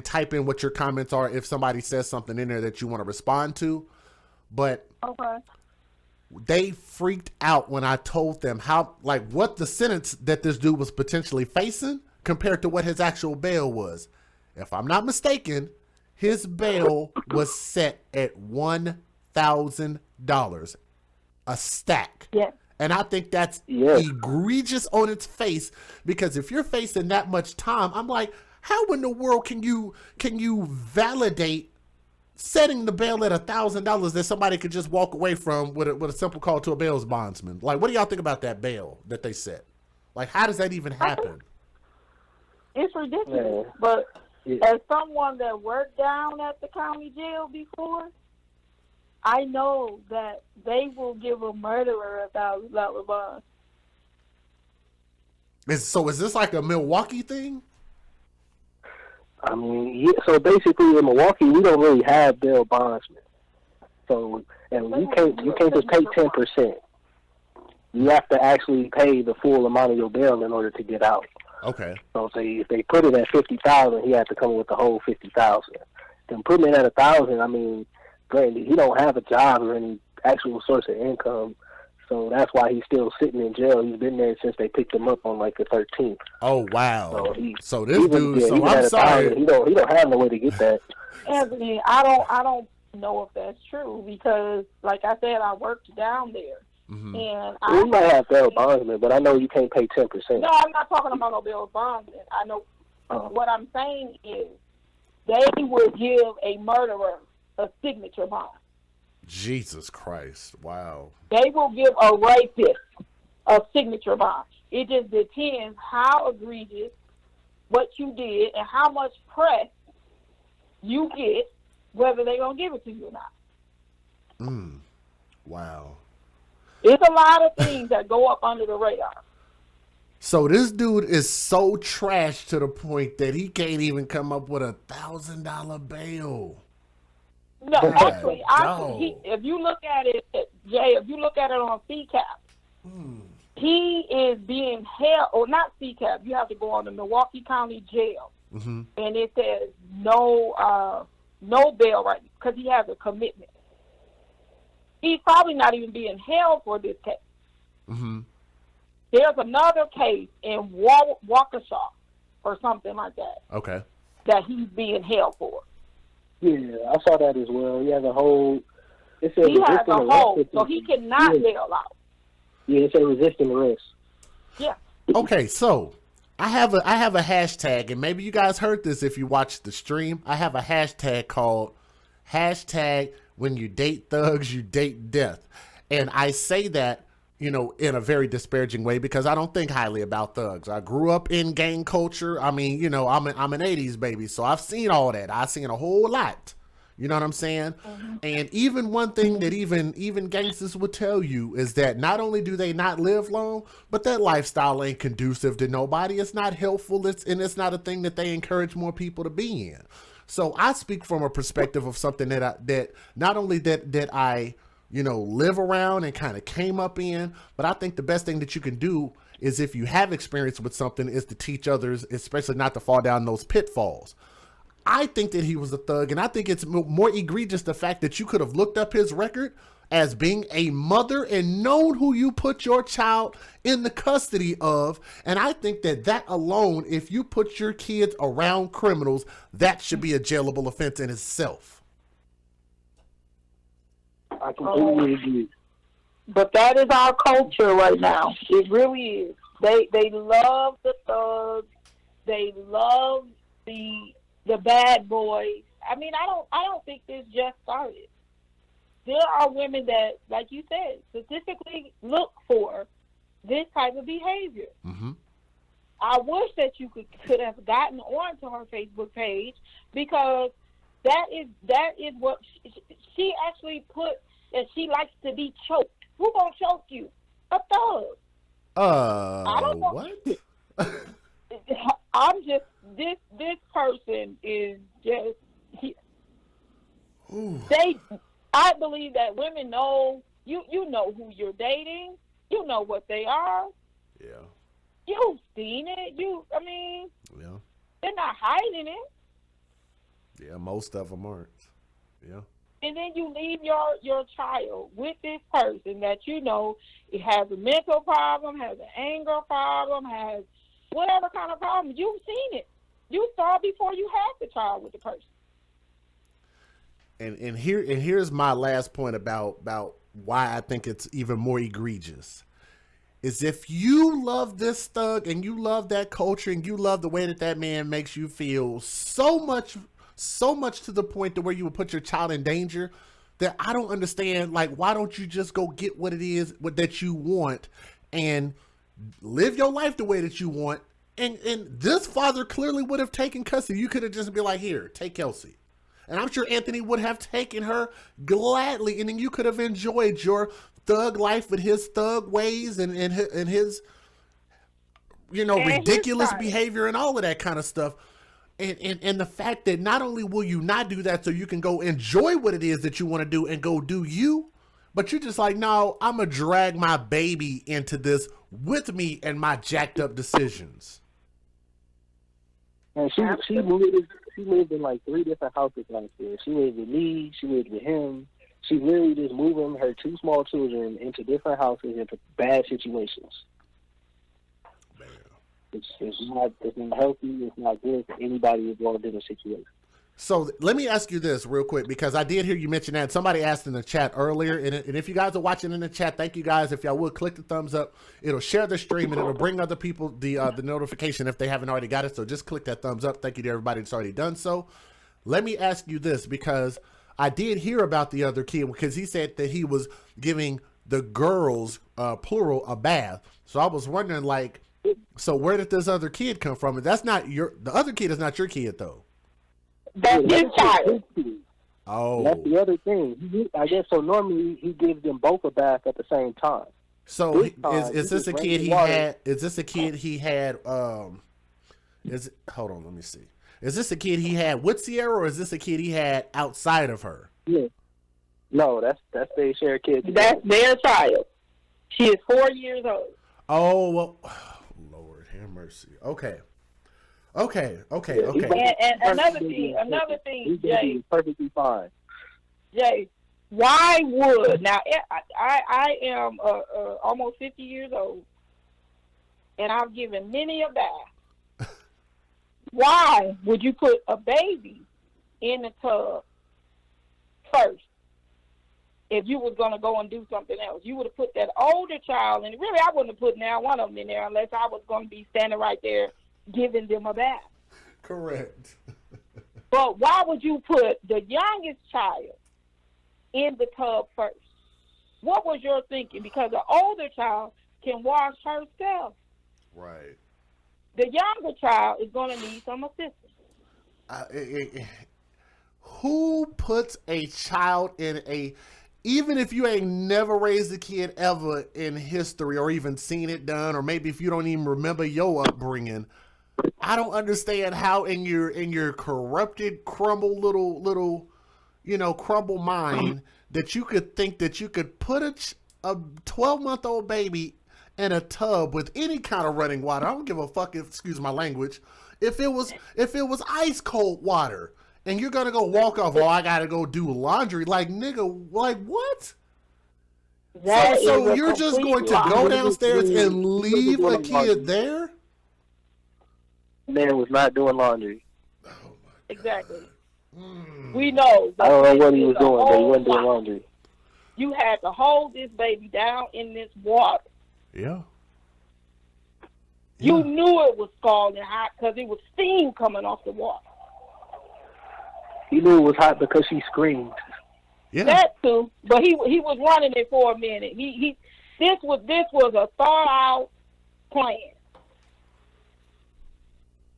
type in what your comments are if somebody says something in there that you want to respond to. But Okay. they freaked out when I told them what the sentence that this dude was potentially facing compared to what his actual bail was. If I'm not mistaken, his bail was set at $1,000 a stack. Yeah. And I think that's egregious on its face, because if you're facing that much time, I'm like, how in the world can you validate setting the bail at $1,000 that somebody could just walk away from with a simple call to a bail bondsman? Like, what do y'all think about that bail that they set? Like, how does that even happen? It's ridiculous. Yeah. But as someone that worked down at the county jail before, I know that they will give a murderer $1,000 bond. So is this like a Milwaukee thing? I mean, so basically in Milwaukee, we don't really have bail bondsmen. So, and you can't just pay 10%. You have to actually pay the full amount of your bail in order to get out. Okay. So say if they put it at $50,000, he had to come with the whole $50,000. Then putting it at $1,000, I mean, granted, he don't have a job or any actual source of income. So that's why he's still sitting in jail. He's been there since they picked him up on like the 13th. Oh wow! So this dude, dude. So I'm sorry. He don't have no way to get that. Anthony, I don't know if that's true because, like I said, I worked down there, and you might have bail bondsmen, but I know you can't pay 10%. No, I'm not talking about no bail bondsmen. I know what I'm saying is they would give a murderer a signature bond. Jesus Christ! Wow. They will give a rapist a signature bond. It just depends how egregious what you did and how much press you get, whether they're going to give it to you or not. Wow. It's a lot of things that go up under the radar. So this dude is so trash to the point that he can't even come up with $1,000 bail. No, actually, if you look at it, Jay, if you look at it on CCAP, he is being held, or not CCAP, you have to go on the Milwaukee County Jail, and it says no bail right because he has a commitment. He's probably not even being held for this case. There's another case in Waukesha or something like that. Okay. That he's being held for. Yeah, I saw that as well. He has a hold. It says he has a hold, so he cannot bail out. Yeah, it says resisting arrest. Yeah. Okay, so I have a hashtag, and maybe you guys heard this if you watched the stream. I have a hashtag called #when you date thugs, you date death. And I say that, in a very disparaging way because I don't think highly about thugs. I grew up in gang culture. I mean, I'm an 80s baby, so I've seen all that. I've seen a whole lot. You know what I'm saying? And even one thing that even gangsters would tell you is that not only do they not live long, but that lifestyle ain't conducive to nobody. It's not helpful. It's not a thing that they encourage more people to be in. So I speak from a perspective of something that not only that I live around and kind of came up in, but I think the best thing that you can do is if you have experience with something is to teach others, especially not to fall down those pitfalls. I think that he was a thug, and I think it's more egregious the fact that you could have looked up his record as being a mother and knowing who you put your child in the custody of. And I think that alone, if you put your kids around criminals, that should be a jailable offense in itself. I completely agree. But that is our culture right now. It really is. They love the thugs. They love the bad boys. I mean, I don't think this just started. There are women that, like you said, specifically look for this type of behavior. Mm-hmm. I wish that you could have gotten onto her Facebook page, because that is what she actually put, that she likes to be choked. Who gonna choke you? A thug. I don't know. What? I'm just, this person is just, I believe that women know, you know who you're dating, you know what they are. Yeah. You've seen it. Yeah. They're not hiding it. Yeah, most of them aren't. Yeah. And then you leave your child with this person that you know it has a mental problem, has an anger problem, has whatever kind of problem. You've seen it. You saw it before you had the child with the person. And here's my last point about why I think it's even more egregious. Is if you love this thug and you love that culture and you love the way that man makes you feel so much to the point to where you would put your child in danger, that I don't understand, like, why don't you just go get what it is that you want and live your life the way that you want? And this father clearly would have taken custody. You could have just been like, here, take Kelsey. And I'm sure Anthony would have taken her gladly, and then you could have enjoyed your thug life with his thug ways and his ridiculous behavior and all of that kind of stuff. And the fact that not only will you not do that so you can go enjoy what it is that you want to do and go do you, but you're just like, no, I'm going to drag my baby into this with me and my jacked up decisions. And she lived in like 3 different houses last year. She lived with me. She lived with him. She literally just moving her 2 small children into different houses, into bad situations. Man. It's not healthy. It's not good for anybody involved in a situation. So let me ask you this real quick, because I did hear you mention that. Somebody asked in the chat earlier, and if you guys are watching in the chat, thank you guys. If y'all would click the thumbs up, it'll share the stream and it'll bring other people the notification if they haven't already got it. So just click that thumbs up. Thank you to everybody that's already done so. Let me ask you this, because I did hear about the other kid, because he said that he was giving the girls, plural, a bath. So I was wondering, like, so where did this other kid come from? And the other kid is not your kid, though. That's his child. Oh, that's the other thing. I guess so. Normally, he gives them both a bath at the same time. So is this a kid he had? Is this a kid he had? Hold on, let me see. Is this a kid he had with Sierra, or is this a kid he had outside of her? Yeah. No, that's their shared kid. That's their child. She is 4 years old. Oh well, Lord have mercy. Okay. And another thing, Jay. Perfectly fine. Jay, why would, now I am almost 50 years old, and I've given many a bath. Why would you put a baby in the tub first? If you was going to go and do something else, you would have put that older child in. Really, I wouldn't have put now one of them in there unless I was going to be standing right there giving them a bath. Correct. But why would you put the youngest child in the tub first? What was your thinking? Because the older child can wash herself. Right. The younger child is going to need some assistance. Who puts a child in even if you ain't never raised a kid ever in history or even seen it done, or maybe if you don't even remember your upbringing, I don't understand how in your corrupted, crumble little, crumble mind that you could think that you could put a 12-month-old baby in a tub with any kind of running water. I don't give a fuck, excuse my language, if it was ice cold water, and you're gonna go walk off. Oh, I gotta go do laundry. Like, nigga, like what? That is So a you're just complete going to lie. go downstairs He and wasn't leave doing a no kid laundry. there? Man was not doing laundry. Oh my Exactly. God. We know. I don't know what he this was is a doing, but he whole wasn't doing lie. laundry. You had to hold this baby down in this water. Yeah. You knew it was scalding hot because it was steam coming off the water. He knew it was hot because she screamed. Yeah. That too, but he was running it for a minute. This was a thought out plan.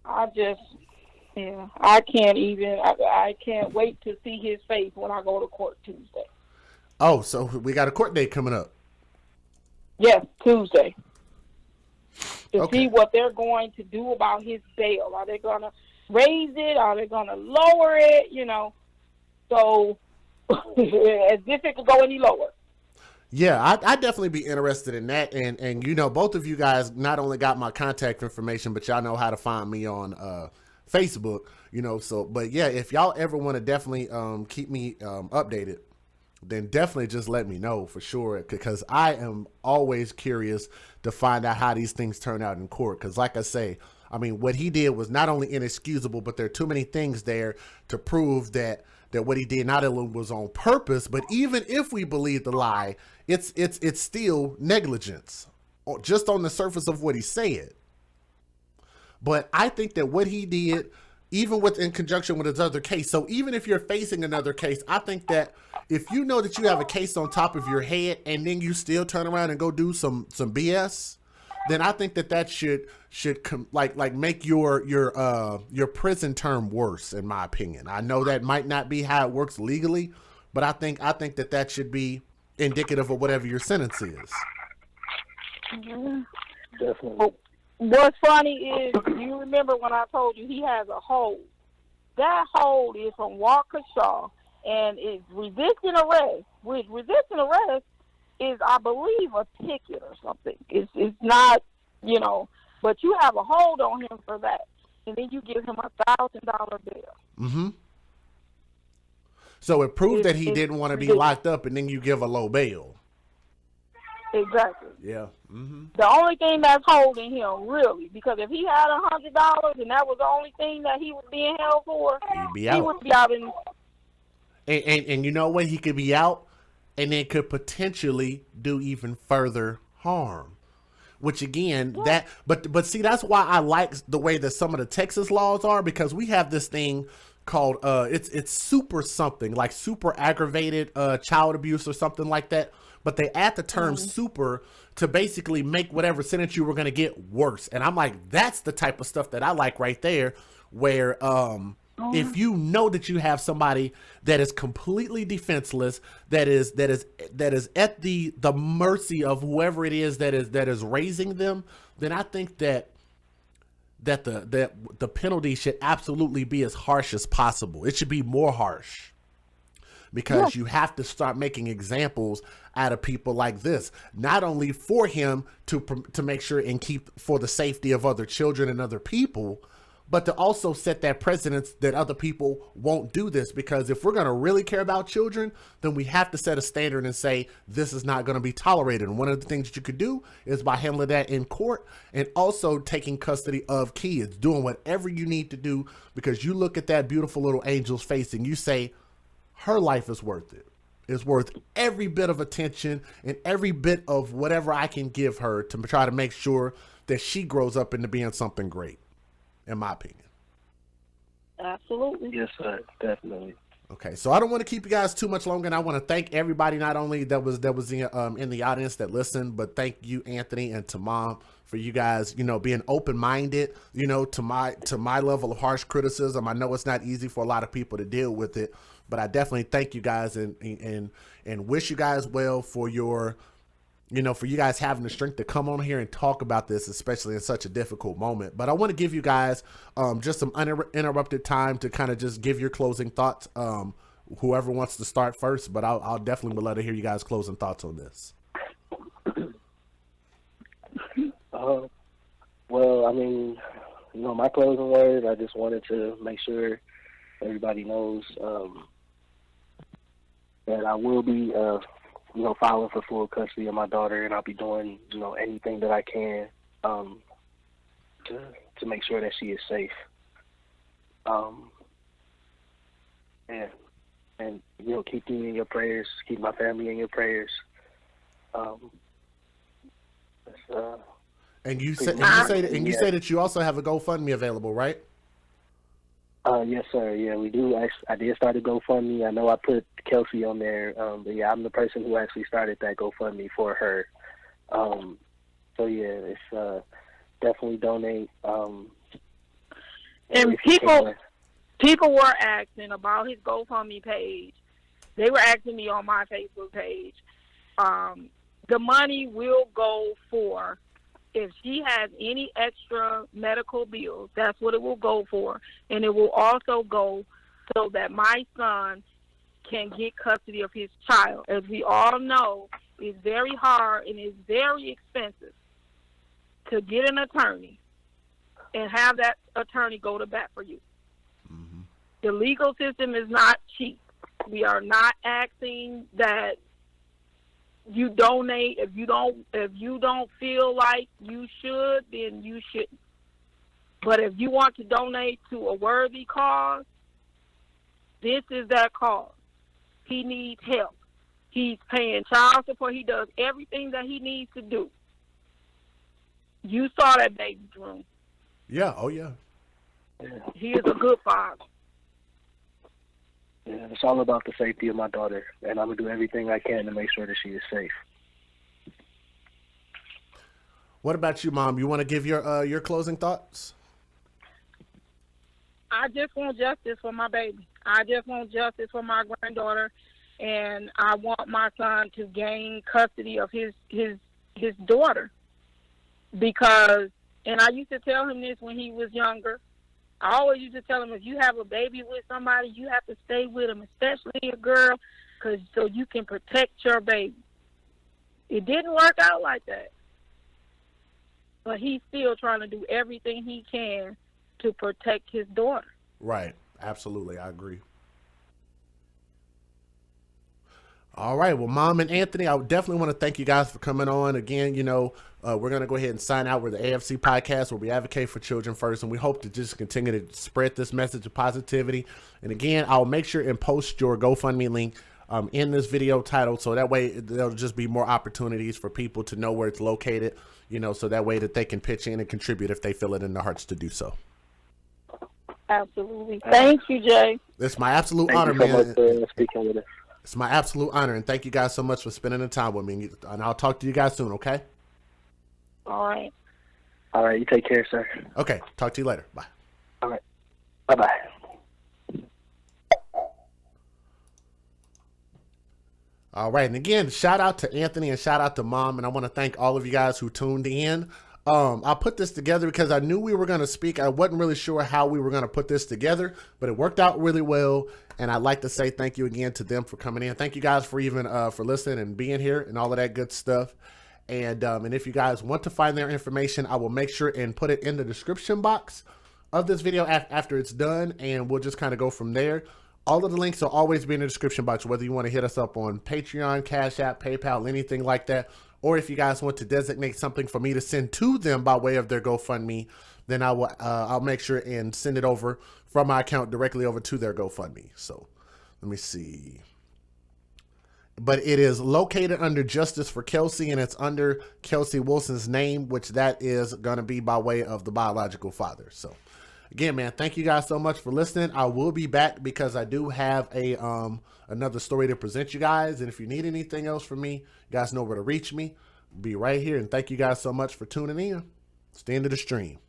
I can't wait to see his face when I go to court Tuesday. Oh, so we got a court date coming up. Yes, Tuesday. To Okay. see what they're going to do about his bail. Are they going to raise it? Are they going to lower it? So as if it could go any lower. Yeah, I'd definitely be interested in that. And both of you guys not only got my contact information, but y'all know how to find me on Facebook, but yeah, if y'all ever want to definitely keep me updated, then definitely just let me know for sure, because I am always curious to find out how these things turn out in court. Because like I say, I mean, what he did was not only inexcusable, but there are too many things there to prove that what he did not only was on purpose, but even if we believe the lie, it's still negligence, just on the surface of what he said. But I think that what he did, even in conjunction with his other case, so even if you're facing another case, I think that if you know that you have a case on top of your head and then you still turn around and go do some BS, then I think that should make your prison term worse, in my opinion. I know that might not be how it works legally, but I think that should be indicative of whatever your sentence is. Mm-hmm. Definitely. What's funny is, you remember when I told you he has a hold? That hold is from Waukesha, and it's resisting arrest. With resisting arrest is, I believe, a ticket or something. It's not, but you have a hold on him for that, and then you give him $1,000 bail. Mm-hmm. So it proved that he didn't want to be locked up, and then you give a low bail. Exactly. Yeah. Mm-hmm. The only thing that's holding him, really, because if he had $100 and that was the only thing that he was being held for, He'd be out. He would be out in. And you know what? He could be out, and then could potentially do even further harm. Which again, but see, that's why I like the way that some of the Texas laws are, because we have this thing called it's super something, like super aggravated child abuse or something like that. But they add the term super to basically make whatever sentence you were going to get worse. And I'm like, that's the type of stuff that I like right there, where if you know that you have somebody that is completely defenseless, that is at the mercy of whoever it is that is raising them, then I think that the penalty should absolutely be as harsh as possible. It should be more harsh, because you have to start making examples out of people like this, not only for him to make sure and keep for the safety of other children and other people, but to also set that precedence that other people won't do this. Because if we're going to really care about children, then we have to set a standard and say, this is not going to be tolerated. And one of the things that you could do is by handling that in court, and also taking custody of kids, doing whatever you need to do, because you look at that beautiful little angel's face and you say, her life is worth it. It's worth every bit of attention and every bit of whatever I can give her to try to make sure that she grows up into being something great, in my opinion. Absolutely. Yes, sir. Definitely. Okay, so I don't want to keep you guys too much longer, and I want to thank everybody, not only that was in the audience that listened, but thank you, Anthony, and to Mom, for you guys, being open-minded, to my level of harsh criticism. I know it's not easy for a lot of people to deal with it, but I definitely thank you guys and wish you guys well for your, for you guys having the strength to come on here and talk about this, especially in such a difficult moment. But I want to give you guys just some uninterrupted time to kind of just give your closing thoughts. Whoever wants to start first, but I'll definitely would love to hear you guys' closing thoughts on this. Well, I mean, my closing words, I just wanted to make sure everybody knows that I will be filing for full custody of my daughter, and I'll be doing, anything that I can to make sure that she is safe. And keep me in your prayers, keep my family in your prayers. And you say that you also have a GoFundMe available, right? Yes, sir. Yeah, we do. I did start a GoFundMe. I know I put Kelsey on there, but yeah, I'm the person who actually started that GoFundMe for her. So yeah, it's definitely donate. And people were asking about his GoFundMe page. They were asking me on my Facebook page. The money will go for, if she has any extra medical bills, that's what it will go for. And it will also go so that my son can get custody of his child. As we all know, it's very hard and it's very expensive to get an attorney and have that attorney go to bat for you. Mm-hmm. The legal system is not cheap. We are not asking that you donate. If you don't feel like you should, then you shouldn't. But if you want to donate to a worthy cause, this is that cause. He needs help. He's paying child support. He does everything that he needs to do. You saw that baby's room. Yeah. Oh, yeah. He is a good father. Yeah, it's all about the safety of my daughter, and I'm going to do everything I can to make sure that she is safe. What about you, Mom? You want to give your closing thoughts? I just want justice for my baby. I just want justice for my granddaughter, and I want my son to gain custody of his daughter. Because, and I used to tell him this when he was younger, I always used to tell him, if you have a baby with somebody, you have to stay with them, especially a girl, so you can protect your baby. It didn't work out like that. But he's still trying to do everything he can to protect his daughter. Right. Absolutely. I agree. All right. Well, Mom and Anthony, I definitely want to thank you guys for coming on. Again, we're going to go ahead and sign out. We're the AFC podcast where we advocate for children first, and we hope to just continue to spread this message of positivity. And again, I'll make sure and post your GoFundMe link in this video title, so that way there'll just be more opportunities for people to know where it's located, so that way that they can pitch in and contribute if they feel it in their hearts to do so. Absolutely. Thank you, Jay. It's my absolute honor, man. Thank you so much for speaking with us. It's my absolute honor, and thank you guys so much for spending the time with me. And I'll talk to you guys soon, okay? All right. All right, you take care, sir. Okay, talk to you later. Bye. All right. Bye-bye. All right, and again, shout out to Anthony and shout out to Mom, and I want to thank all of you guys who tuned in. I put this together because I knew we were going to speak. I wasn't really sure how we were going to put this together, but it worked out really well. And I'd like to say thank you again to them for coming in. Thank you guys for even for listening and being here and all of that good stuff. And if you guys want to find their information, I will make sure and put it in the description box of this video after it's done, and we'll just kind of go from there. All of the links will always be in the description box, whether you want to hit us up on Patreon, Cash App, PayPal, anything like that. Or if you guys want to designate something for me to send to them by way of their GoFundMe, then I'll make sure and send it over from my account directly over to their GoFundMe. So let me see. But it is located under Justice for Kelsey, and it's under Kelsey Wilson's name, which that is going to be by way of the biological father. So again, man, thank you guys so much for listening. I will be back because I do have another story to present you guys. And if you need anything else from me, you guys know where to reach me. Be right here. And thank you guys so much for tuning in. It's the end of the stream.